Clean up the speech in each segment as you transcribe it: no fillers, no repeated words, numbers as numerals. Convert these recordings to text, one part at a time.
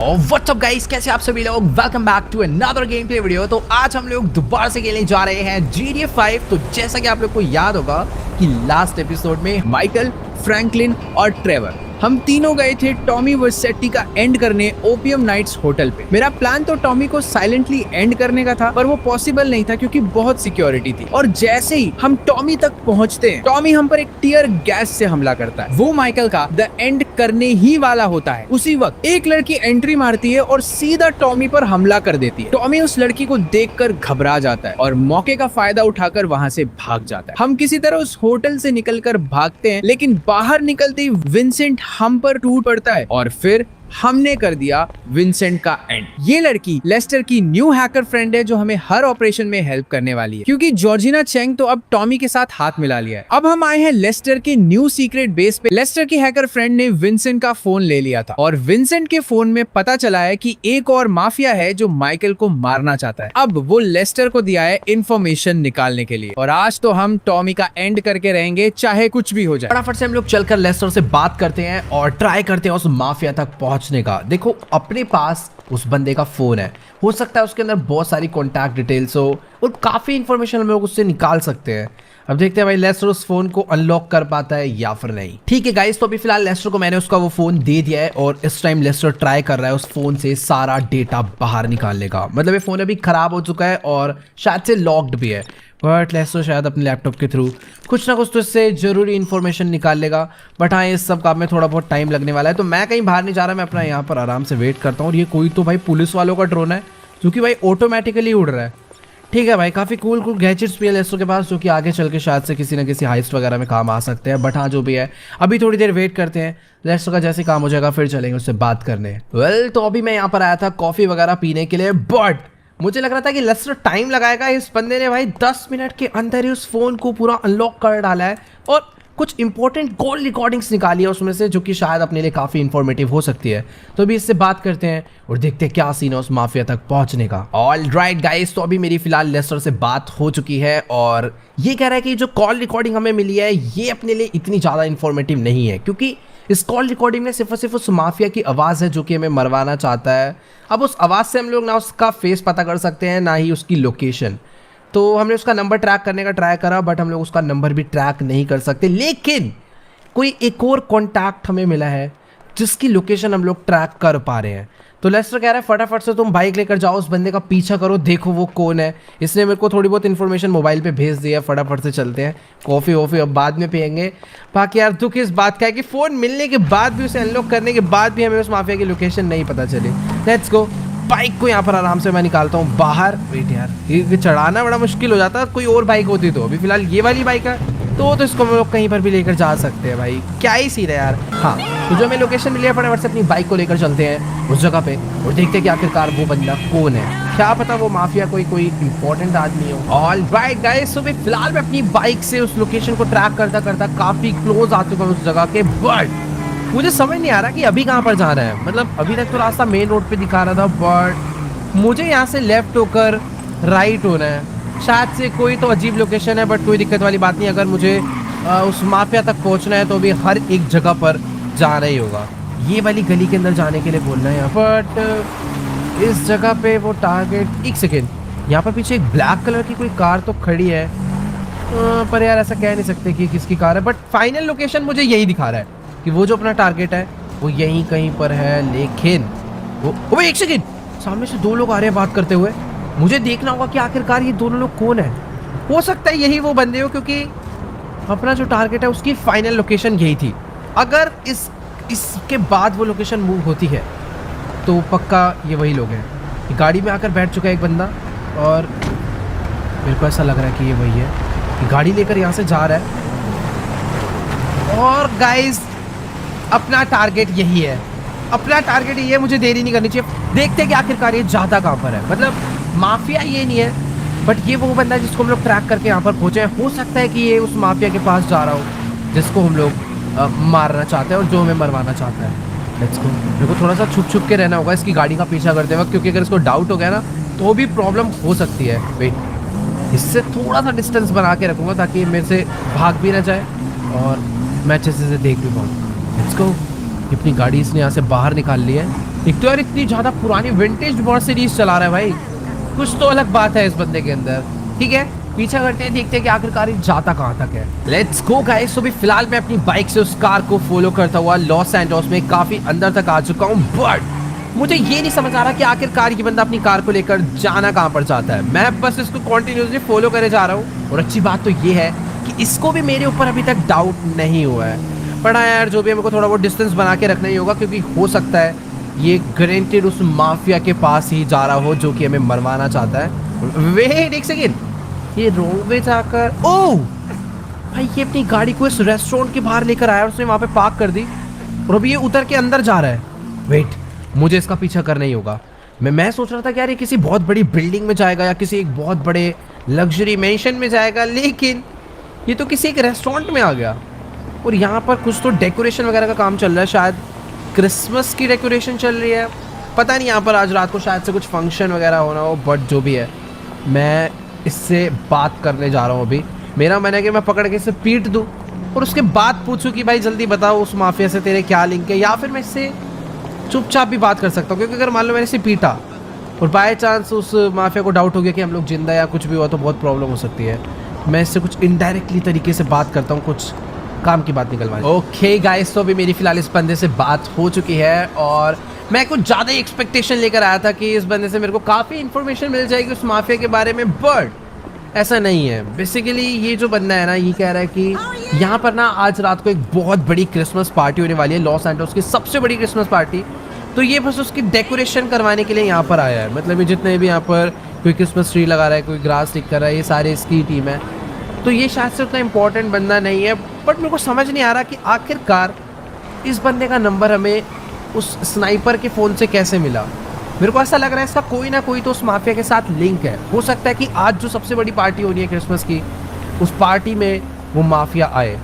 और what's up guys, कैसे आप सभी लोग। Welcome back to another gameplay video. तो आज हम लोग दोबारा से खेलने जा रहे हैं GTA 5। तो जैसा कि आप लोग को याद होगा कि लास्ट एपिसोड में माइकल, फ्रैंकलिन और ट्रेवर हम तीनों गए थे टॉमी वर्सेटी का एंड करने ओपियम नाइट्स होटल पे। मेरा प्लान तो टॉमी को साइलेंटली एंड करने का था, पर वो पॉसिबल नहीं था क्योंकि बहुत सिक्योरिटी थी। और जैसे ही हम टॉमी तक पहुंचते हैं, टॉमी हम पर एक टीयर गैस से हमला करता है। वो माइकल का द एंड करने ही वाला होता है। उसी वक्त एक लड़की एंट्री मारती है और सीधा टॉमी पर हमला कर देती है। टॉमी उस लड़की को देखकर घबरा जाता है और मौके का फायदा उठाकर वहां से भाग जाता है। हम किसी तरह उस होटल से निकलकर भागते हैं, लेकिन बाहर निकलते ही विंसेंट हम पर टूट पड़ता है और फिर हमने कर दिया विंसेंट का एंड। ये लड़की लेस्टर की न्यू हैकर फ्रेंड है जो हमें हर ऑपरेशन में हेल्प करने वाली है, क्योंकि जॉर्जिना चेंग तो अब टॉमी के साथ हाथ मिला लिया है। अब हम आए हैं लेस्टर के न्यू सीक्रेट बेस पे। लेस्टर की हैकर फ्रेंड ने विंसेंट का फोन ले लिया था और विंसेंट के फोन में पता चला है कि एक और माफिया है जो माइकल को मारना चाहता है। अब वो लेस्टर को दिया है इंफॉर्मेशन निकालने के लिए और आज तो हम टॉमी का एंड करके रहेंगे, चाहे कुछ भी हो जाए। फटाफट से हम लोग चलकर लेस्टर से बात करते हैं और ट्राई करते हैं उस माफिया तक पहुंचने का। देखो, अपने पास उस बंदे का फोन है, हो सकता है उसके अंदर बहुत सारी कॉन्टैक्ट डिटेल्स हो और काफी इंफॉर्मेशन हम लोग उससे निकाल सकते हैं। अब देखते हैं भाई लेस्टर उस फोन को अनलॉक कर पाता है या फिर नहीं। ठीक है गाइस, तो अभी फिलहाल लेस्टर को मैंने उसका वो फोन दे दिया है और इस टाइम लेस्टर ट्राई कर रहा है उस फोन से सारा डेटा बाहर निकालने का। मतलब ये फोन अभी खराब हो चुका है और शायद से लॉक्ड भी है, बट लेस्टर शायद अपने लैपटॉप के थ्रू कुछ ना कुछ तो इससे जरूरी इन्फॉर्मेशन निकाल लेगा। बट हाँ, इस सब काम में थोड़ा बहुत टाइम लगने वाला है, तो मैं कहीं बाहर नहीं जा रहा, मैं अपना यहाँ पर आराम से वेट करता हूँ। और ये कोई तो भाई पुलिस वालों का ड्रोन है जो कि भाई ऑटोमेटिकली उड़ रहा है। ठीक है भाई, काफ़ी कूल गैजेट्स भी है लेस्टर के पास, जो कि आगे चल के शायद से किसी ना किसी हाइस्ट वगैरह में काम आ सकते हैं। बट हाँ, जो भी है अभी थोड़ी देर वेट करते हैं। लेस्टर का जैसे काम हो जाएगा फिर चलेंगे उससे बात करने। तो अभी मैं यहाँ पर आया था कॉफ़ी वगैरह पीने के लिए, बट मुझे लग रहा था कि लेस्टर टाइम लगाएगा। इस बंदे ने भाई 10 मिनट के अंदर ही उस फोन को पूरा अनलॉक कर डाला है और कुछ इंपॉर्टेंट कॉल रिकॉर्डिंग्स निकाली है उसमें से, जो कि शायद अपने लिए काफ़ी इंफॉर्मेटिव हो सकती है। तो अभी इससे बात करते हैं और देखते हैं क्या सीन है उस माफिया तक पहुंचने का। ऑल राइट गाइस, तो अभी मेरी फिलहाल लेस्टर से बात हो चुकी है और ये कह रहा है कि जो कॉल रिकॉर्डिंग हमें मिली है ये अपने लिए इतनी ज़्यादा इंफॉर्मेटिव नहीं है, क्योंकि इस कॉल रिकॉर्डिंग में सिर्फ और सिर्फ उस माफिया की आवाज़ है जो कि हमें मरवाना चाहता है। अब उस आवाज़ से हम लोग ना उसका फेस पता कर सकते हैं ना ही उसकी लोकेशन। तो हमने उसका नंबर ट्रैक करने का ट्राई करा, बट हम लोग उसका नंबर भी ट्रैक नहीं कर सकते। लेकिन कोई एक और कॉन्टैक्ट हमें मिला है जिसकी लोकेशन हम लोग ट्रैक कर पा रहे हैं। तो लेस्टर कह रहा है फटाफट से तुम बाइक लेकर जाओ, उस बंदे का पीछा करो, देखो वो कौन है। इसने मेरे को थोड़ी बहुत इन्फॉर्मेशन मोबाइल पे भेज दी है। फटाफट से चलते हैं, कॉफ़ी वॉफ़ी अब बाद में पियेंगे। बाकी यार दुख इस बात का है कि फ़ोन मिलने के बाद भी, उसे अनलॉक करने के बाद भी हमें उस माफिया की लोकेशन नहीं पता चली। Let's go. बाइक को यहाँ पर आराम से मैं निकालता हूँ बाहर। वेट यार, ये चढ़ाना बड़ा मुश्किल हो जाता है। कोई और बाइक होती तो, अभी फिलहाल ये वाली बाइक है तो इसको हम लोग कहीं पर भी लेकर जा सकते हैं। भाई क्या ही सीन है यार। हाँ, तो जो हमें लोकेशन मिली है फटाफट से अपनी बाइक को लेकर चलते हैं उस जगह पे और देखते हैं कि आखिरकार वो बंदा कौन है। क्या पता वो माफिया कोई इंपॉर्टेंट आदमी हो। ऑल राइट गाइस, तो फिलहाल मैं अपनी बाइक से उस लोकेशन को ट्रैक करता करता काफ़ी क्लोज आ चुका हूँ उस जगह के। बट मुझे समझ नहीं आ रहा कि अभी कहाँ पर जाना है। मतलब अभी तक तो रास्ता मेन रोड पे दिखा रहा था, बट मुझे यहाँ से लेफ्ट होकर राइट होना है। शायद से कोई तो अजीब लोकेशन है, बट कोई दिक्कत वाली बात नहीं। अगर मुझे उस माफिया तक पहुँचना है तो भी हर एक जगह पर जाना ही होगा। ये वाली गली के अंदर जाने के लिए बोलना है यहाँ, बट इस जगह पे वो टारगेट। एक सेकेंड, यहाँ पर पीछे एक ब्लैक कलर की कोई कार तो खड़ी है, पर यार ऐसा कह नहीं सकते कि किसकी कार है। बट फाइनल लोकेशन मुझे यही दिखा रहा है कि वो जो अपना टारगेट है वो यहीं कहीं पर है। लेकिन वो एक सेकेंड, सामने से दो लोग आ रहे हैं बात करते हुए। मुझे देखना होगा कि आखिरकार ये दोनों लोग कौन है। हो सकता है यही वो बंदे हो, क्योंकि अपना जो टारगेट है उसकी फाइनल लोकेशन यही थी। अगर इसके बाद वो लोकेशन मूव होती है तो पक्का ये वही लोग हैं। गाड़ी में आकर बैठ चुका है एक बंदा और मेरे को ऐसा लग रहा है कि ये वही है कि गाड़ी लेकर यहाँ से जा रहा है। और गाइस, अपना टारगेट यही है, अपना टारगेट यही है। मुझे देरी नहीं करनी चाहिए। देखते हैं कि आखिरकार ये जाता कहाँ पर है। मतलब माफिया ये नहीं है, बट ये वो बंदा जिसको हम लोग ट्रैक करके यहाँ पर पहुँचे हैं। हो सकता है कि ये उस माफिया के पास जा रहा हो जिसको हम लोग मारना चाहते हैं और जो हमें मरवाना चाहता है। Let's go. मेरे को थोड़ा सा छुप के रहना होगा इसकी गाड़ी का पीछा करते वक्त, क्योंकि अगर इसको डाउट हो गया ना तो भी प्रॉब्लम हो सकती है। वेट, इससे थोड़ा सा डिस्टेंस बना के रखूँगा ताकि मेरे से भाग भी ना जाए और मैं अच्छे से देख भी पाऊँ। Let's go. अपनी गाड़ी इसने यहाँ से बाहर निकाल ली है एक तो यार इतनी ज्यादा पुरानी विंटेज वॉर सीरीज चला रहा है भाई, कुछ तो अलग बात है इस बंदे के अंदर। ठीक है, पीछा करते हैं, देखते हैं कि आखिरकार ये जाता कहाँ तक है। Let's go guys. तो भी फिलहाल मैं अपनी बाइक से उस कार को फॉलो करता हुआ लॉस एंजल्स में काफी अंदर तक आ चुका हूँ, बट मुझे ये नहीं समझ आ रहा कि आखिरकार ये बंदा अपनी कार को लेकर जाना कहाँ पर चाहता है। मैं बस इसको कॉन्टिन्यूसली फॉलो करे जा रहा हूँ, और अच्छी बात तो ये है कि इसको भी मेरे ऊपर अभी तक डाउट नहीं हुआ है। पर हाँ यार, जो भी है मेरे को थोड़ा बहुत डिस्टेंस बना के रखना ही होगा, क्योंकि हो सकता है ये ग्रेंटेड उस माफिया के पास ही जा रहा हो जो कि हमें मरवाना चाहता है। वेट एक सेकेंड, ये रोड में जाकर, ओह भाई ये अपनी गाड़ी को इस रेस्टोरेंट के बाहर लेकर आया और उसने वहां पे पार्क कर दी, और अभी ये उतर के अंदर जा रहा है। वेट, मुझे इसका पीछा करना ही होगा। मैं सोच रहा था कि यार ये किसी बहुत बड़ी बिल्डिंग में जाएगा या किसी एक बहुत बड़े लग्जरी मेंशन में जाएगा, लेकिन ये तो किसी एक रेस्टोरेंट में आ गया। और यहाँ पर कुछ तो डेकोरेशन वगैरह का काम चल रहा है, शायद क्रिसमस की डेकोरेशन चल रही है, पता नहीं। यहाँ पर आज रात को शायद से कुछ फंक्शन वगैरह होना हो, बट जो भी है मैं इससे बात करने जा रहा हूँ अभी। मेरा मन है कि मैं पकड़ के इसे पीट दूँ और उसके बाद पूछूँ कि भाई जल्दी बताओ उस माफिया से तेरे क्या लिंक है, या फिर मैं इससे चुपचाप भी बात कर सकता हूँ। क्योंकि अगर मान लो मैंने इसे पीटा और बाय चांस उस माफिया को डाउट हो गया कि हम लोग जिंदा या कुछ भी हुआ, तो बहुत प्रॉब्लम हो सकती है। मैं इससे कुछ इनडायरेक्टली तरीके से बात करता हूँ, कुछ काम की बात निकलवानी। ओके गाइस, तो अभी मेरी फिलहाल इस बंदे से बात हो चुकी है, और मैं कुछ ज़्यादा ही एक्सपेक्टेशन लेकर आया था कि इस बंदे से मेरे को काफ़ी इन्फॉर्मेशन मिल जाएगी उस माफिया के बारे में, बट ऐसा नहीं है। बेसिकली ये जो बंदा है ना, ये कह रहा है कि यहाँ पर ना आज रात को एक बहुत बड़ी क्रिसमस पार्टी होने वाली है, लॉस एंजल्स की सबसे बड़ी क्रिसमस पार्टी। तो ये बस उसकी डेकोरेशन करवाने के लिए यहाँ पर आया है। मतलब ये जितने भी यहाँ पर कोई क्रिसमस ट्री लगा रहा है, कोई ग्रास स्टिक कर रहा है, ये सारे इसकी टीम है। तो ये शायद से उतना इम्पोर्टेंट बंदा नहीं है, बट मेरे को समझ नहीं आ रहा कि आखिरकार इस बंदे का नंबर हमें उस स्नाइपर के फ़ोन से कैसे मिला। मेरे को ऐसा लग रहा है इसका कोई ना कोई तो उस माफिया के साथ लिंक है। हो सकता है कि आज जो सबसे बड़ी पार्टी हो रही है क्रिसमस की, उस पार्टी में वो माफिया आए।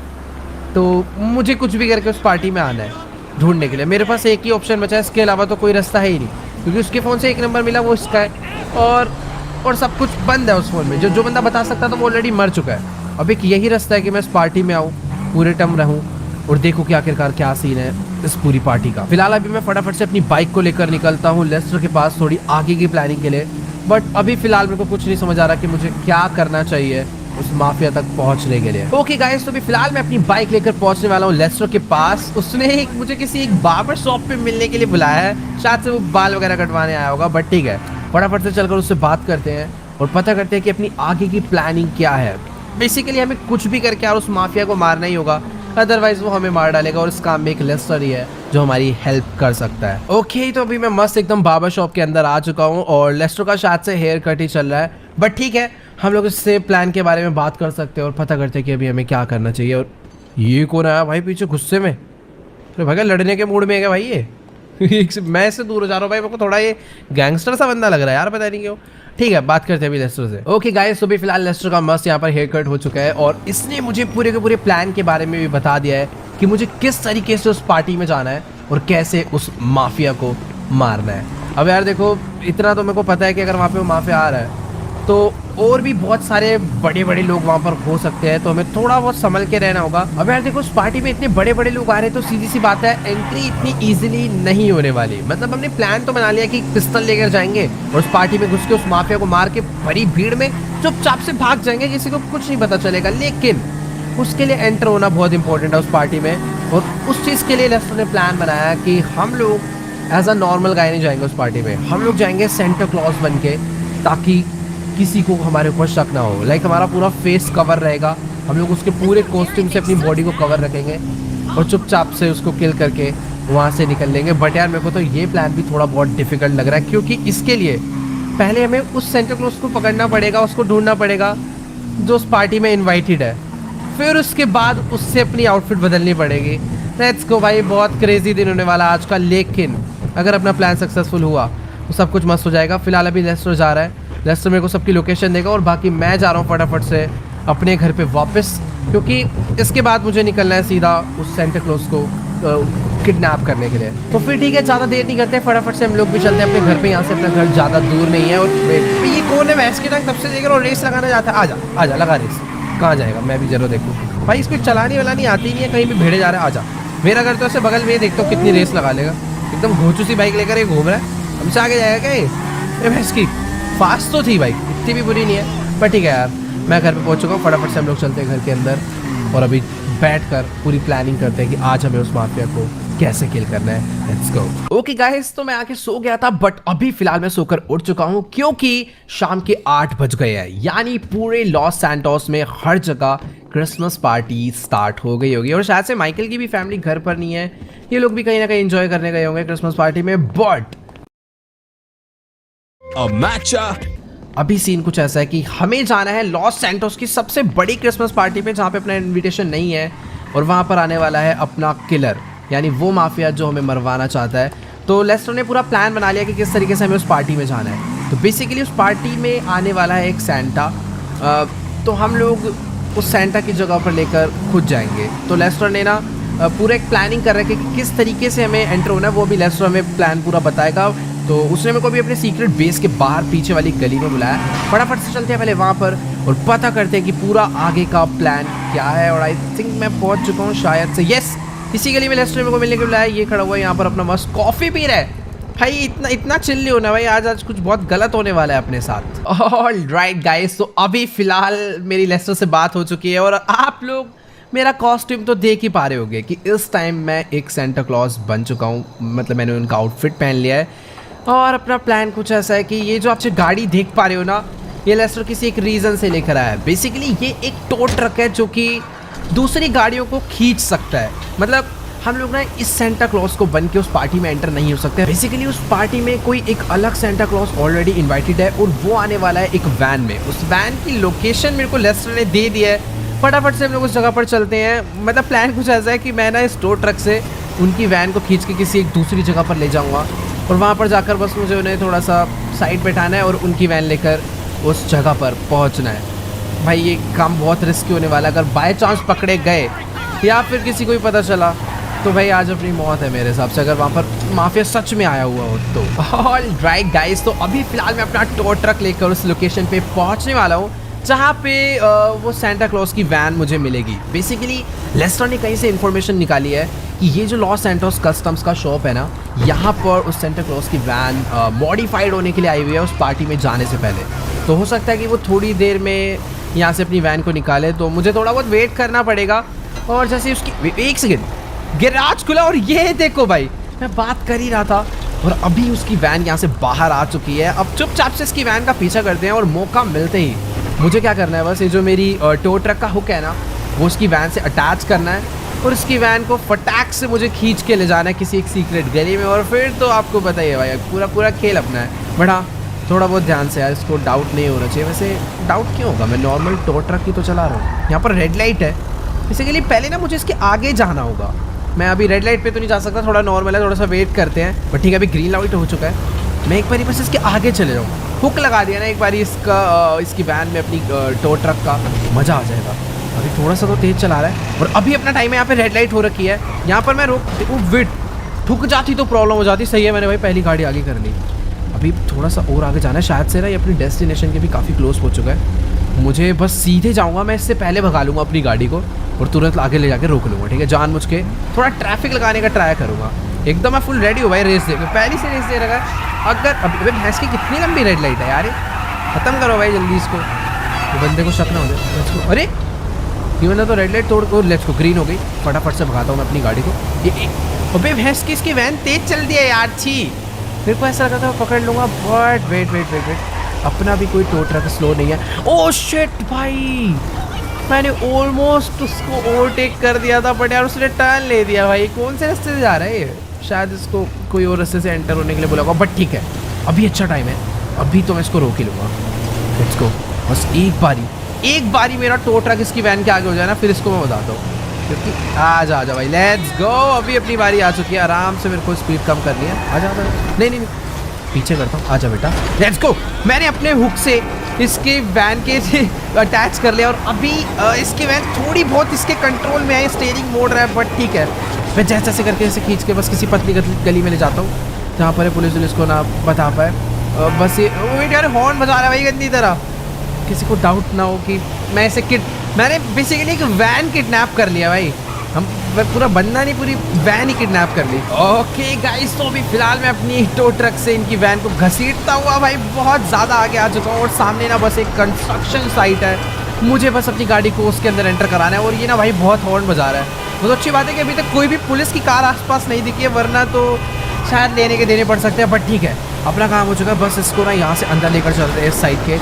तो मुझे कुछ भी करके उस पार्टी में आना है ढूंढने के लिए। मेरे पास एक ही ऑप्शन बचा है, इसके अलावा तो कोई रास्ता है ही नहीं, क्योंकि उसके फ़ोन से एक नंबर मिला वो इसका है, और सब कुछ बंद है उस फ़ोन में। जो बंदा बता सकता था वो ऑलरेडी मर चुका है। अब एक यही रास्ता है कि मैं इस पार्टी में आऊँ, पूरे टर्म रहूँ और देखूँ कि आखिरकार क्या सीन है इस पूरी पार्टी का। फिलहाल अभी मैं फटाफट से अपनी बाइक को लेकर निकलता हूँ लेस्टर के पास थोड़ी आगे की प्लानिंग के लिए, बट अभी फिलहाल मेरे को कुछ नहीं समझ आ रहा कि मुझे क्या करना चाहिए उस माफिया तक पहुंचने के लिए। ओके गाइस, तो भी फिलहाल मैं अपनी बाइक लेकर पहुंचने वाला हूँ लेस्टर के पास। उसने मुझे किसी एक बार्बर शॉप पे मिलने के लिए बुलाया है, शायद से वो बाल वगैरह कटवाने आया होगा, बट ठीक है, फटाफट से चलकर उससे बात करते हैं और पता करते हैं कि अपनी आगे की प्लानिंग क्या है। बेसिकली हमें कुछ भी करके और उस माफिया को मारना ही होगा, अदरवाइज वो हमें मार डालेगा, और इस काम में एक लेस्टर ही है जो हमारी हेल्प कर सकता है। ओके, तो अभी मैं मस्त एकदम बार्बर शॉप के अंदर आ चुका हूँ और लेस्टर का शायद से हेयर कट ही चल रहा है, बट ठीक है, हम लोग इससे प्लान के बारे में बात कर सकते हैं और पता करते हैं कि अभी हमें क्या करना चाहिए। और ये कौन आया भाई पीछे गुस्से में? अरे भाई लड़ने के मूड में है क्या भाई ये? मैं इससे दूर हो जा रहा हूँ भाई, मेरे को थोड़ा ये गैंगस्टर सा बंदा लग रहा है यार, पता नहीं क्यों। ठीक है, बात करते हैं अभी लेस्टर से। ओके गाइस, तो भी फिलहाल लेस्टर का मस्त यहाँ पर हेयर कट हो चुका है और इसने मुझे पूरे के पूरे प्लान के बारे में भी बता दिया है कि मुझे किस तरीके से उस पार्टी में जाना है और कैसे उस माफिया को मारना है। अब यार देखो, इतना तो मेरे को पता है कि अगर वहाँ पे वो माफिया आ रहा है तो और भी बहुत सारे बड़े बड़े लोग वहाँ पर हो सकते हैं, तो हमें थोड़ा बहुत संभल के रहना होगा। अब यार देखो, उस पार्टी में इतने बड़े बड़े लोग आ रहे हैं तो सीधी सी बात है, एंट्री इतनी इजीली नहीं होने वाली। मतलब हमने प्लान तो बना लिया कि पिस्तौल लेकर जाएंगे और उस पार्टी में घुस के उस माफिया को मार के भरी भीड़ में चुपचाप से भाग जाएंगे, किसी को कुछ नहीं पता चलेगा। लेकिन उसके लिए एंटर होना बहुत इंपॉर्टेंट है उस पार्टी में, और उस चीज़ के लिए लेस्टर ने प्लान बनाया कि हम लोग एज अ नॉर्मल गाय नहीं जाएंगे उस पार्टी में, हम लोग जाएंगे सेंटा क्लॉज बन के, ताकि किसी को हमारे ऊपर शक ना हो। लाइक हमारा पूरा फेस कवर रहेगा, हम लोग उसके पूरे कॉस्ट्यूम से अपनी बॉडी को कवर रखेंगे और चुपचाप से उसको किल करके वहाँ से निकल लेंगे। बट यार मेरे को तो ये प्लान भी थोड़ा बहुत डिफिकल्ट लग रहा है, क्योंकि इसके लिए पहले हमें उस सेंटा क्लॉज को पकड़ना पड़ेगा, उसको ढूंढना पड़ेगा जो उस पार्टी में इन्वाइटेड है, फिर उसके बाद उससे अपनी आउटफिट बदलनी पड़ेगी। लेट्स गो भाई, बहुत क्रेजी दिन होने वाला आज का। लेकिन अगर अपना प्लान सक्सेसफुल हुआ तो सब कुछ मस्त हो जाएगा। फिलहाल अभी लेस्टर जा रहा है, लेस्टर मेरे को सबकी लोकेशन देगा और बाकी मैं जा रहा हूँ फटाफट से अपने घर पे वापस, क्योंकि इसके बाद मुझे निकलना है सीधा उस सेंटा क्लॉज को किडनैप करने के लिए। तो फिर ठीक है, ज़्यादा देर नहीं करते, फटाफट से हम लोग भी चलते हैं अपने घर पे। यहाँ से अपना घर ज़्यादा दूर नहीं है। और ये कौन है भैंस के टाइम तब से देख रहा हूँ रेस लगाना जाता है? आजा लगा रेस। कहाँ जाएगा? मैं भी जरूर देखूँ भाई, इसको चलानी वालानी आती नहीं है, कहीं भी भेड़े जा रहा है। आजा, मेरा घर तो ऐसे बगल में ही, देखता हूँ कितनी रेस लगा लेगा। एकदम घोचू सी बाइक लेकर ये घूम रहा है, हमसे आगे जाएगा क्या ये? अरे भैंस की फास्ट तो थी बाइक, इतनी भी बुरी नहीं है, पर ठीक है यार। मैं घर पे पहुंच चुका हूँ, फटाफट से हम लोग चलते हैं घर के अंदर और अभी बैठकर पूरी प्लानिंग करते हैं कि आज हमें उस माफिया को कैसे किल करना है। Let's go. ओके गाइस, तो मैं आके सो गया था, बट अभी फिलहाल मैं सोकर उठ चुका हूँ क्योंकि शाम के 8 बज गए हैं, यानी पूरे लॉस सैंटोस में हर जगह क्रिसमस पार्टी स्टार्ट हो गई होगी। और शायद से माइकल की भी फैमिली घर पर नहीं है, ये लोग भी कहीं ना कहीं एंजॉय करने गए होंगे क्रिसमस पार्टी में। बट अभी सीन कुछ ऐसा है कि हमें जाना है लॉस सैंटोस की सबसे बड़ी क्रिसमस पार्टी पे, जहाँ पे अपना इनविटेशन नहीं है, और वहाँ पर आने वाला है अपना किलर, यानी वो माफिया जो हमें मरवाना चाहता है। तो लेस्टर ने पूरा प्लान बना लिया कि किस तरीके से हमें उस पार्टी में जाना है। तो बेसिकली उस पार्टी में आने वाला है एक सेंटा, तो हम लोग उस सेंटा की जगह पर लेकर खुद जाएंगे। तो लेस्टर ने ना पूरा एक प्लानिंग कर रखी है कि किस तरीके से हमें एंटर होना है, वो भी लेस्टर हमें प्लान पूरा बताएगा। तो उसने मेरे को भी अपने सीक्रेट बेस के बाहर पीछे वाली गली में बुलाया। फटाफट से चलते हैं पहले वहाँ पर और पता करते हैं कि पूरा आगे का प्लान क्या है। और आई थिंक मैं पहुँच चुका हूँ शायद से, यस, इसी गली में लेस्टर मेरे को मिलने के बुलाया। ये खड़ा हुआ है यहाँ पर अपना मस्त कॉफ़ी पी रहा है। भाई इतना चिल नहीं होना भाई, आज कुछ बहुत गलत होने वाला है अपने साथ। ऑल राइट गाइस, तो अभी फिलहाल मेरी लेस्टर से बात हो चुकी है और आप लोग मेरा कॉस्ट्यूम तो देख ही पा रहे होंगे कि इस टाइम मैं एक सेंटा क्लॉज बन चुका हूँ। मतलब मैंने उनका आउटफिट पहन लिया है और अपना प्लान कुछ ऐसा है कि ये जो आप गाड़ी देख पा रहे हो ना, ये लेस्टर किसी एक रीज़न से लेकर आया है। बेसिकली ये एक टो ट्रक है जो कि दूसरी गाड़ियों को खींच सकता है। मतलब हम लोग ना इस सेंटा क्लॉज को बन के उस पार्टी में एंटर नहीं हो सकते। बेसिकली उस पार्टी में कोई एक अलग सेंटा क्लॉज ऑलरेडी इन्वाइटेड है और वो आने वाला है एक वैन में। उस वैन की लोकेशन मेरे को लेस्टर ने दे दी है। फटाफट से हम लोग उस जगह पर चलते हैं। मतलब प्लान कुछ ऐसा है कि मैं ना इस टो ट्रक से उनकी वैन को खींच के किसी एक दूसरी जगह पर ले जाऊँगा और वहाँ पर जाकर बस मुझे उन्हें थोड़ा सा साइड बैठाना है और उनकी वैन लेकर उस जगह पर पहुँचना है। भाई ये काम बहुत रिस्की होने वाला है। अगर बाय चांस पकड़े गए या फिर किसी को ही पता चला तो भाई आज अपनी मौत है मेरे हिसाब से, अगर वहाँ पर माफिया सच में आया हुआ हो तो। ऑल राइट गाइस, तो अभी फिलहाल मैं अपना टो ट्रक लेकर उस लोकेशन पे पहुँचने वाला हूँ जहाँ पे वो सेंटा क्लॉज की वैन मुझे मिलेगी। बेसिकली लेस्टर ने कहीं से इन्फॉर्मेशन निकाली है कि ये जो लॉस सैंटोस कस्टम्स का शॉप है ना, यहाँ पर उस सेंटा क्लॉज की वैन मॉडिफाइड होने के लिए आई हुई है उस पार्टी में जाने से पहले। तो हो सकता है कि वो थोड़ी देर में यहाँ से अपनी वैन को निकाले, तो मुझे थोड़ा बहुत वेट करना पड़ेगा। और जैसे उसकी एक सेकेंड, गैराज खुला और ये देखो भाई, मैं बात कर ही रहा था और अभी उसकी वैन यहाँ से बाहर आ चुकी है। अब चुपचाप से इसकी वैन का पीछा करते हैं और मौका मिलते ही मुझे क्या करना है, बस ये जो मेरी टो ट्रक का हुक है ना, वो उसकी वैन से अटैच करना है और इसकी वैन को फटाक से मुझे खींच के ले जाना है किसी एक सीक्रेट गली में। और फिर तो आपको पता ही है भाई, पूरा खेल अपना है। बट हाँ, थोड़ा बहुत ध्यान से यार, इसको डाउट नहीं होना चाहिए। वैसे डाउट क्यों होगा, मैं नॉर्मल टो ट्रक ही तो चला रहा हूँ। यहाँ पर रेड लाइट है, बेसिकली पहले ना मुझे इसके आगे जाना होगा। मैं अभी रेड लाइट पे तो नहीं जा सकता, थोड़ा नॉर्मल है, थोड़ा सा वेट करते हैं। बट ठीक है, अभी ग्रीन लाइट हो चुका है। मैं एक बारी बस इसके आगे चले जाऊँ, हुक लगा दिया ना एक बारी इसकी वैन में अपनी टो ट्रक का, मज़ा आ जाएगा। अभी थोड़ा सा तो तेज़ चला रहा है और अभी अपना टाइम है। यहाँ पे रेड लाइट हो रखी है, यहाँ पर मैं वेट ठुक जाती तो प्रॉब्लम हो जाती। सही है, मैंने भाई पहली गाड़ी आगे कर ली। अभी थोड़ा सा और आगे जाना है, शायद से ना ये अपनी डेस्टिनेशन के भी काफ़ी क्लोज हो चुका है। मुझे बस सीधे जाऊँगा, मैं इससे पहले भगा लूँगा अपनी गाड़ी को और तुरंत आगे ले जाके रोक लूँगा। ठीक है, जानबूझ के थोड़ा ट्रैफिक लगाने का ट्राई करूँगा। एकदम मैं फुल रेडी हूँ भाई रेस दे, पहली से रेस दे रखा है। अगर अभी भैंस की कितनी लंबी रेड लाइट है यार, ख़त्म करो भाई जल्दी इसको, तो बंदे को शक ना हो जाए। अरे ये बंदा तो रेड लाइट तोड़ को, लेट्स को ग्रीन हो गई। फटाफट से भगाता हूँ मैं अपनी गाड़ी को। अबे भैंस की इसकी वैन तेज चल दी है यार, छी। मेरे को ऐसा लगा था पकड़ लूँगा, बट वेट, अपना भी कोई टो ट्रक स्लो नहीं है। ओह शिट भाई, मैंने ऑलमोस्ट उसको ओवरटेक कर दिया था, बट यार उसने टर्न ले दिया भाई। कौन से रास्ते से जा रहा है ये, शायद इसको कोई और रास्ते से एंटर होने के लिए बोला होगा। बट ठीक है, अभी अच्छा टाइम है, अभी तो मैं इसको रोक ही लूँगा। लेट्स गो, बस एक बारी मेरा टो ट्रक इसकी वैन के आगे हो जाए ना, फिर इसको मैं बताता हूँ। क्योंकि आ जा भाई, लेट्स गो। अभी अपनी बारी आ चुकी है, आराम से मेरे को स्पीड कम करनी है। आ जा, नहीं पीछे करता हूँ, आजा बेटा, लेट्स गो। मैंने अपने हुक से इसके वैन के अटैच कर लिया और अभी इसकी वैन थोड़ी बहुत इसके कंट्रोल में है, स्टीयरिंग मोड़ रहा है। बट ठीक है, मैं जैसे करके इसे खींच के बस किसी पतली गली में ले जाता हूँ जहाँ पर पुलिस को ना बता पाए। बस ये वेट यार, हॉर्न बजा रहा है भाई गंदी तरह, किसी को डाउट ना हो कि मैंने बेसिकली एक वैन किडनैप कर लिया भाई। हम पूरा बंदा नहीं, पूरी वैन ही किडनैप कर ली। ओके गाइस, तो अभी फिलहाल मैं अपनी टो ट्रक से इनकी वैन को घसीटता हुआ भाई बहुत ज़्यादा आगे आ चुका हूँ और सामने ना बस एक कंस्ट्रक्शन साइट है। मुझे बस अपनी गाड़ी को उसके अंदर एंटर कराना है और ये ना भाई बहुत हॉर्न बजा रहा है। बहुत अच्छी बात है कि अभी तक कोई भी पुलिस की कार आसपास नहीं दिखी है, वरना तो शायद लेने के देने पड़ सकते हैं। बट ठीक है, अपना काम हो चुका है। बस इसको ना यहाँ से अंदर लेकर चलते हैं इस साइड के,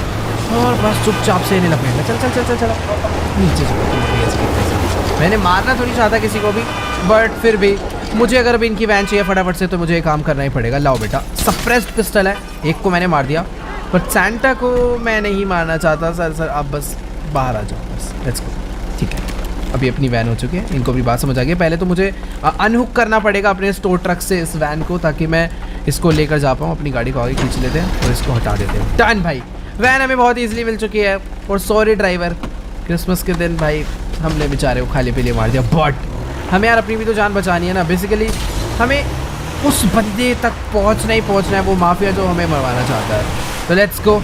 और बस चुपचाप से इन्हें लगेगा। चल चल चल चल चल नीचे चलो। मैंने मारना थोड़ी चाहता किसी को भी, बट फिर भी मुझे अगर अभी इनकी वैन चाहिए फटाफट से, तो मुझे ये काम करना ही पड़ेगा। लाओ बेटा, सप्रेस्ड पिस्टल है, एक को मैंने मार दिया, बट सैंटा को मैं नहीं मारना चाहता। सर आप बस बाहर आ जाओ, बस लेट्स गो। ठीक है, अभी अपनी वैन हो चुकी है, इनको भी बात समझ आ गई। पहले तो मुझे अनहुक करना पड़ेगा अपने स्टोर ट्रक से इस वैन को, ताकि मैं इसको लेकर जा पाऊँ। अपनी गाड़ी को आगे खींच लेते हैं और इसको हटा देते हैं। डन भाई, वैन हमें बहुत ईजिली मिल चुकी है। और सॉरी ड्राइवर, क्रिसमस के दिन भाई हमने बेचारे को खाली पीले मार दिया, बट हमें यार अपनी भी तो जान बचानी है ना। बेसिकली हमें उस बंदे तक पहुंचना ही पहुंचना है, वो माफिया जो हमें मरवाना चाहता है। तो लेट्स गो,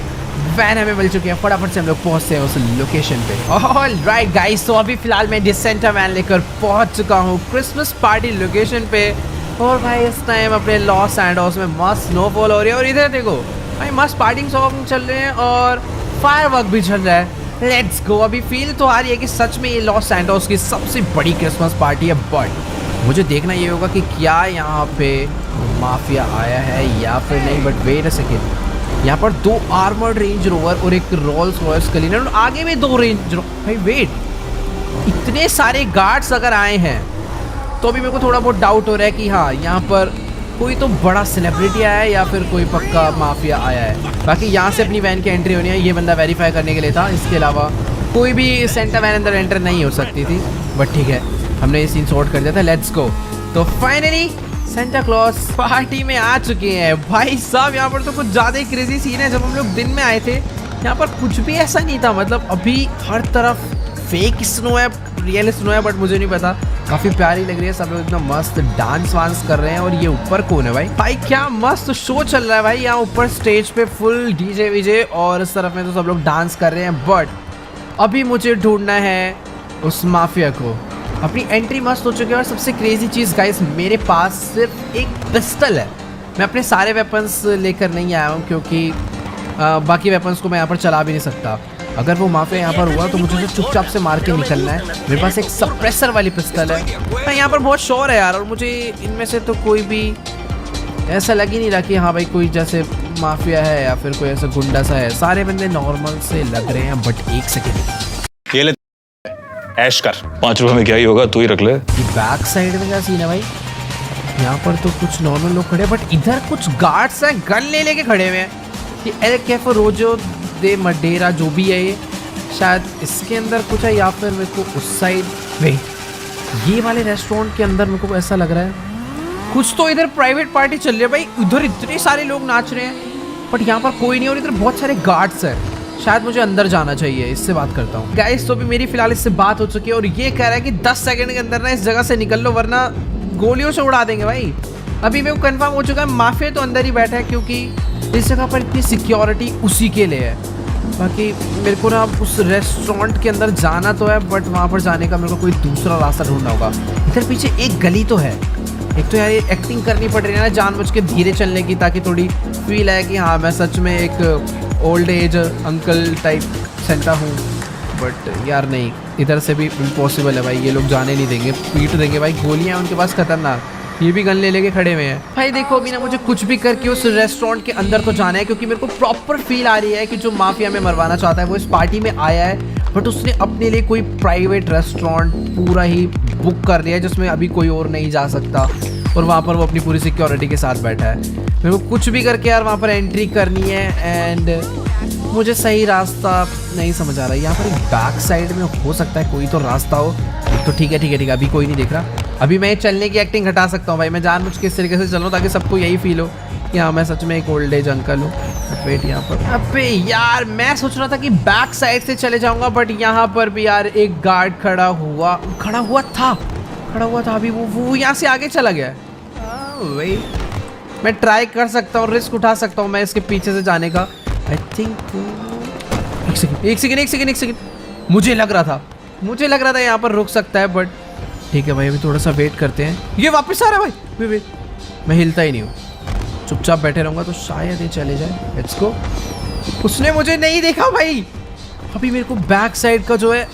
वैन हमें मिल चुकी है, फटाफट से हम लोग पहुंचते हैं उस लोकेशन पे। ऑलराइट गाइस, तो अभी फिलहाल मैं डिसेंटा वैन लेकर पहुंच चुका हूँ क्रिसमस पार्टी लोकेशन पे। और भाई इस टाइम अपने लॉस सैंटोस में मस्त स्नोफॉल हो रही है, और इधर देखो भाई मस्त पार्टिंग सॉन्ग चल रहे हैं और फायरवर्क भी चल रहा है। Let's go. अभी फील तो आ रही है कि सच में ये लॉस सैंटोस की सबसे बड़ी क्रिसमस पार्टी है, बट मुझे देखना ये होगा कि क्या यहाँ पे माफिया आया है या फिर नहीं। बट वेट अ सेकेंड, यहाँ पर 2 आर्मर्ड रेंज रोवर और एक रोल्स रॉयस क्लीनर, और आगे भी 2 रेंज भाई वेट, इतने सारे गार्ड्स अगर आए हैं तो अभी मेरे को थोड़ा बहुत डाउट हो रहा है कि हाँ यहाँ पर कोई तो बड़ा सेलिब्रिटी आया है या फिर कोई पक्का माफिया आया है। बाकी यहाँ से अपनी वैन की एंट्री होनी है, ये बंदा वेरीफाई करने के लिए था। इसके अलावा कोई भी सेंटा वैन अंदर एंटर नहीं हो सकती थी, बट ठीक है हमने ये सीन सॉर्ट कर दिया था। Let's go. तो फाइनली सेंटा क्लॉज पार्टी में आ चुके हैं भाई साहब। यहाँ पर तो कुछ ज़्यादा ही क्रेजी सीन है। जब हम लोग दिन में आए थे यहाँ पर कुछ भी ऐसा नहीं था, मतलब अभी हर तरफ फेक स्नो है, रियल स्नो है, बट मुझे नहीं पता। काफ़ी प्यारी लग रही है, सब लोग एकदम मस्त डांस वांस कर रहे हैं। और ये ऊपर कौन है भाई क्या मस्त शो चल रहा है भाई। यहाँ ऊपर स्टेज पे फुल डीजे वीजे, और इस तरफ में तो सब लोग डांस कर रहे हैं। बट अभी मुझे ढूंढना है उस माफिया को। अपनी एंट्री मस्त हो चुकी है, और सबसे क्रेजी चीज़ गाइस, मेरे पास सिर्फ एक पिस्टल है। मैं अपने सारे वेपन्स लेकर नहीं आया हूँ, क्योंकि बाकी वेपन्स को मैं यहाँ पर चला भी नहीं सकता। अगर वो माफिया यहाँ पर हुआ तो मुझे चुपचाप से मार के निकलना है। मेरे पास एक सप्रेसर वाली पिस्टल है। मैं यहाँ पर बहुत श्योर है यार, और मुझे इनमें से तो कोई भी ऐसा लग ही नहीं रहा कि हाँ भाई कोई जैसे माफिया है या फिर कोई ऐसा गुंडा सा है। सारे बंदे नॉर्मल से लग रहे हैं। बट एक सेकेंड, ये ले ऐश कर, 5 रुपए में क्या ही होगा, तू ही रख ले। बैक साइड में क्या सीन है भाई? यहाँ पर तो कुछ नॉर्मल लोग खड़े हैं, बट इधर कुछ गार्ड्स हैं गन ले लेके खड़े हुए हैं। कि एल कैफे रोजो दे मडेरा जो भी है ये, शायद इसके अंदर कुछ है, या फिर मेरे को उस साइड में ये वाले रेस्टोरेंट के अंदर मेरे को ऐसा लग रहा है कुछ तो इधर प्राइवेट पार्टी चल रही है भाई। उधर इतने सारे लोग नाच रहे हैं, बट यहाँ पर कोई नहीं, और इधर बहुत सारे गार्ड्स हैं। शायद मुझे अंदर जाना चाहिए, इससे बात करता हूँ। गाइस तो भी मेरी फिलहाल इससे बात हो चुकी है, और ये कह रहा है कि 10 सेकंड के अंदर ना इस जगह से निकल लो, वरना गोलियों से उड़ा देंगे भाई। अभी मेरे को कंफर्म हो चुका है माफिया तो अंदर ही बैठा है, क्योंकि इस जगह पर इतनी सिक्योरिटी उसी के लिए है। बाकी मेरे को ना उस रेस्टोरेंट के अंदर जाना तो है, बट वहाँ पर जाने का मेरे को कोई दूसरा रास्ता ढूंढना होगा। इधर पीछे एक गली तो है। एक तो यार ये एक्टिंग करनी पड़ रही है ना जानबूझ के धीरे चलने की, ताकि थोड़ी फील आए कि हाँ मैं सच में एक old age uncle type Santa हूँ। बट यार नहीं, इधर से भी इम्पॉसिबल है भाई। ये लोग जाने नहीं देंगे, पीट देंगे भाई। गोलियाँ उनके पास खतरनाक, ये भी गन ले लेके खड़े हुए हैं भाई। देखो अभी ना मुझे कुछ भी करके उस रेस्टोरेंट के अंदर तो जाना है, क्योंकि मेरे को प्रॉपर फील आ रही है कि जो माफिया में मरवाना चाहता है वो इस पार्टी में आया है, बट उसने अपने लिए कोई प्राइवेट रेस्टोरेंट पूरा ही बुक कर लिया है, जिसमें अभी कोई और नहीं जा सकता, और वहाँ पर वो अपनी पूरी सिक्योरिटी के साथ बैठा है। मेरे को कुछ भी करके यार वहाँ पर एंट्री करनी है, एंड मुझे सही रास्ता नहीं समझ आ रहा है। यहाँ पर एक बैक साइड में हो सकता है कोई तो रास्ता हो। तो ठीक है, अभी कोई नहीं दिख रहा। अभी मैं चलने की एक्टिंग हटा सकता हूँ भाई। मैं जानबूझ के इस तरीके से चल रहा हूँ ताकि सबको यही फील हो कि हाँ मैं सच में एक ओल्ड एज अंकल हूँ। वेट यहाँ पर, अबे यार मैं सोच रहा था कि बैक साइड से चले जाऊँगा, बट यहाँ पर भी यार एक गार्ड खड़ा हुआ था। अभी वो यहाँ से आगे चला गया। वही मैं ट्राई कर सकता हूँ, रिस्क उठा सकता हूँ मैं इसके पीछे से जाने का। आई थिंक एक सेकेंड मुझे लग रहा था यहाँ पर रुक सकता है, बट ठीक है भाई, अभी थोड़ा सा वेट करते हैं। ये वापस आ रहा है भाई, वेट, मैं हिलता ही नहीं हूँ, चुपचाप बैठे रहूँगा तो शायद ये चले जाए। Let's go. उसने मुझे नहीं देखा भाई। अभी मेरे को बैक साइड का जो है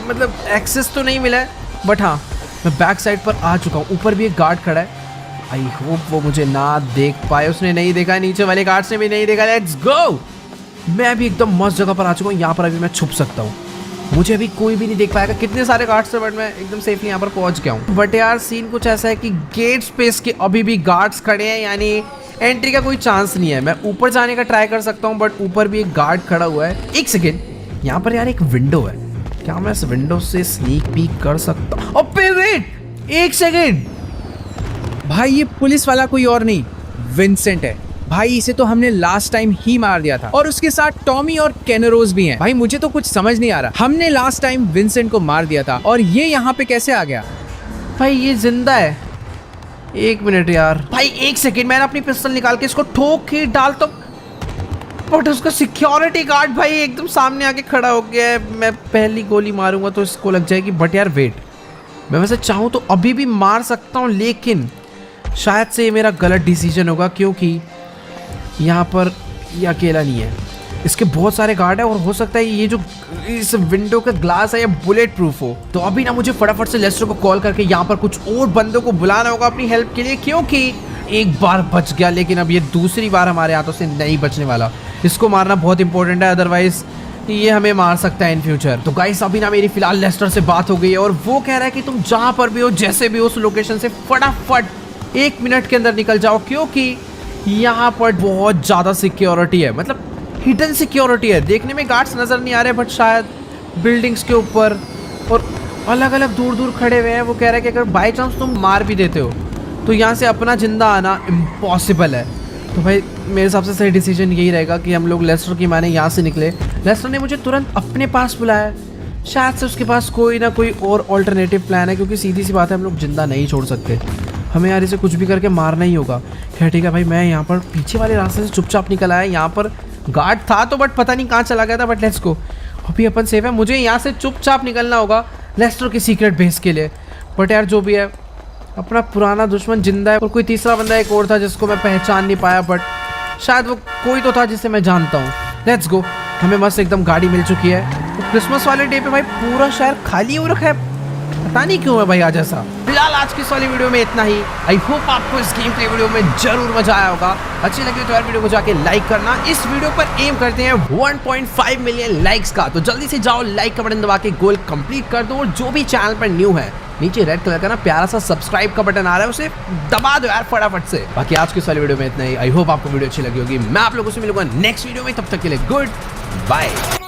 मतलब एक्सेस तो नहीं मिला है, बट हाँ मैं बैक साइड पर आ चुका हूँ। ऊपर भी एक गार्ड खड़ा है, आई होप वो मुझे ना देख पाए। उसने नहीं देखा, नीचे वाले गार्ड्स ने भी नहीं देखा। Let's go. मैं अभी एकदम मस्त जगह पर आ चुका हूँ, यहाँ पर अभी मैं छुप सकता हूँ, मुझे अभी कोई भी नहीं देख पाएगा। कितने सारे गार्ड्स थे, बट मैं एकदम सेफली यहाँ पर पहुँच गया हूँ। बट यार सीन कुछ ऐसा है कि गेट स्पेस के अभी भी गार्ड्स खड़े हैं, यानी एंट्री का कोई चांस नहीं है। मैं ऊपर जाने का ट्राई कर सकता हूँ, बट ऊपर भी एक गार्ड खड़ा हुआ है। एक सेकेंड, यहाँ पर यार एक विंडो है, क्या मैं इस विंडो से स्नीक पीक कर सकता हूँ? अबे वेट, एक सेकेंड भाई, ये पुलिस वाला कोई और नहीं विंसेंट है भाई। इसे तो हमने लास्ट टाइम ही मार दिया था, और उसके साथ टॉमी और कैनरोज भी हैं। भाई मुझे तो कुछ समझ नहीं आ रहा, हमने लास्ट टाइम विंसेंट को मार दिया था और ये यहाँ पे कैसे आ गया? भाई ये जिंदा है। एक मिनट यार भाई, एक सेकेंड, मैंने अपनी पिस्टल निकाल के इसको ठोक के डाल तो, बट उसका सिक्योरिटी गार्ड भाई एकदम सामने आके खड़ा हो गया है। मैं पहली गोली मारूंगा तो इसको लग जाएगी। बट यार वेट, मैं वैसे चाहूँ तो अभी भी मार सकता हूँ, लेकिन शायद से ये मेरा गलत डिसीजन होगा, क्योंकि यहाँ पर ये अकेला नहीं है, इसके बहुत सारे गार्ड है, और हो सकता है ये जो इस विंडो का ग्लास है ये बुलेट प्रूफ हो। तो अभी ना मुझे फटाफट से लेस्टर को कॉल करके यहाँ पर कुछ और बंदों को बुलाना होगा अपनी हेल्प के लिए, क्योंकि एक बार बच गया, लेकिन अब ये दूसरी बार हमारे हाथों से नहीं बचने वाला। इसको मारना बहुत इंपॉर्टेंट है, अदरवाइज ये हमें मार सकता है इन फ्यूचर। तो गाइस अभी ना मेरी फिलहाल लेस्टर से बात हो गई है, और वो कह रहा है कि तुम जहाँ पर भी हो, जैसे भी हो, उस लोकेशन से फटाफट 1 मिनट के अंदर निकल जाओ, क्योंकि यहाँ पर बहुत ज़्यादा सिक्योरिटी है, मतलब हिडन सिक्योरिटी है। देखने में गार्ड्स नज़र नहीं आ रहे, बट शायद बिल्डिंग्स के ऊपर और अलग अलग दूर दूर खड़े हुए हैं। वो कह रहा है कि अगर बाई चांस तुम मार भी देते हो तो यहाँ से अपना जिंदा आना इम्पॉसिबल है। तो भाई मेरे हिसाब से सही डिसीजन यही रहेगा कि हम लोग लेस्टर की माने यहाँ से निकले। लेस्टर ने मुझे तुरंत अपने पास बुलाया, शायद से उसके पास कोई ना कोई और ऑल्टरनेटिव प्लान है, क्योंकि सीधी सी बात है हम लोग जिंदा नहीं छोड़ सकते, हमें यार इसे कुछ भी करके मारना ही होगा। खैर ठीक है भाई, मैं यहाँ पर पीछे वाले रास्ते से चुपचाप निकल आया। यहाँ पर गार्ड था तो, बट पता नहीं कहाँ चला गया था। बट लेट्स गो, अभी अपन सेफ है। मुझे यहाँ से चुपचाप निकलना होगा लेस्टर के सीक्रेट बेस के लिए। बट यार जो भी है, अपना पुराना दुश्मन जिंदा है, और कोई तीसरा बंदा एक और था जिसको मैं पहचान नहीं पाया, बट शायद वो कोई तो था जिसे मैं जानता हूँ। लेट्स गो, हमें मस्त एकदम गाड़ी मिल चुकी है। तो क्रिसमस वाले डे पे भाई पूरा शहर खाली हो रखा है, पता नहीं क्यों है भाई आज ऐसा। फिलहाल आज की इस वाली वीडियो में इतना ही। आई होप आपको इस गेम प्ले वीडियो में जरूर मजा आया होगा। अच्छी लगी तो यार वीडियो को जाके लाइक करना। इस वीडियो पर एम करते हैं 1.5 मिलियन लाइक्स का, तो जल्दी से जाओ लाइक का बटन दबा के गोल कंप्लीट कर दो। और जो भी चैनल पर न्यू है, नीचे रेड कलर का ना प्यारा सा सब्सक्राइब का बटन आ रहा है, उसे दबा दो यार फटाफट से। बाकी आज की इस वाली वीडियो में इतना ही। आई होप आपको वीडियो अच्छी लगी होगी। मैं आप लोगों से मिलूंगा नेक्स्ट वीडियो में, तब तक के लिए गुड बाय।